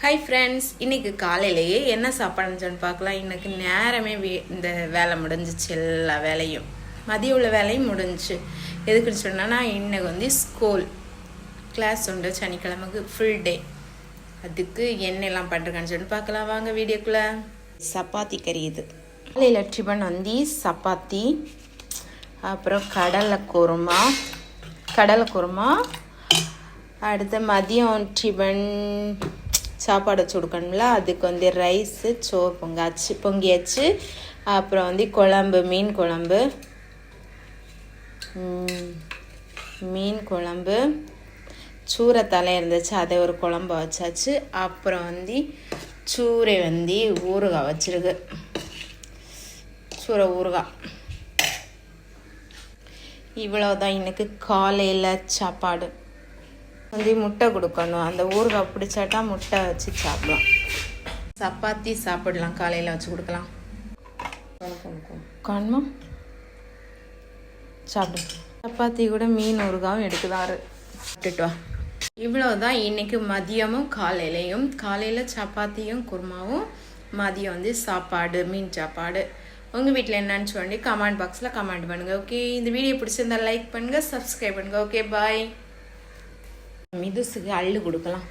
Hi friends, இன்றைக்கி காலையிலேயே என்ன சாப்பாடுன்னு பார்க்கலாம். இன்றைக்கி நேரமே இந்த வேலை முடிஞ்சிச்சு. எல்லா வேலையும் மதியம் உள்ள வேலையும் முடிஞ்சிச்சு. எதுக்குன்னு சொன்னால் இன்றைக்கி ஸ்கூல் கிளாஸ் உண்டு. சனிக்கிழமைக்கு ஃபுல் டே. அதுக்கு என்னெல்லாம் பண்ணுறேன்னு சொல்லிட்டு பார்க்கலாம் வாங்க வீடியோக்குள்ளே. சப்பாத்தி கறி. இது காலையில் டிபன் சப்பாத்தி, அப்புறம் கடலை குருமா. அடுத்து மதியம் டிபன் சாப்பாடு வச்சு அதுக்கு ரைஸு சோறு பொங்கியாச்சு. அப்புறம் குழம்பு, மீன் குழம்பு சூரை தலை இருந்துச்சு, அதை ஒரு குழம்பு வச்சாச்சு. அப்புறம் சூரை ஊறுகாய் வச்சிருக்கு. சூரை ஊறுகாய். இவ்வளோதான் இன்னைக்கு காலையில் சாப்பாடு. முட்டை கொடுக்கணும். அந்த ஊறுகாய் பிடிச்சாட்டா முட்டை வச்சு சாப்பிடலாம். சப்பாத்தி சாப்பிடலாம், காலையில் வச்சு கொடுக்கலாம். காணுமா சாப்பிடு. சப்பாத்தி கூட மீன் ஊறுகாயும் எடுக்குதாரு. விட்டுட்டு வா. இவ்வளோதான் இன்னைக்கு மதியமும் காலையிலையும். காலையில் சப்பாத்தியும் குருமாவும், மதியம் சாப்பாடு, மீன் சாப்பாடு. உங்கள் வீட்டில் என்னன்னு சொல்லி கமெண்ட் பாக்ஸில் கமெண்ட் பண்ணுங்கள். ஓகே, இந்த வீடியோ பிடிச்சிருந்தா லைக் பண்ணுங்கள், சப்ஸ்கிரைப் பண்ணுங்கள். ஓகே, பாய். மிதுசுக்கு அள்ளு கொடுக்கலாம்.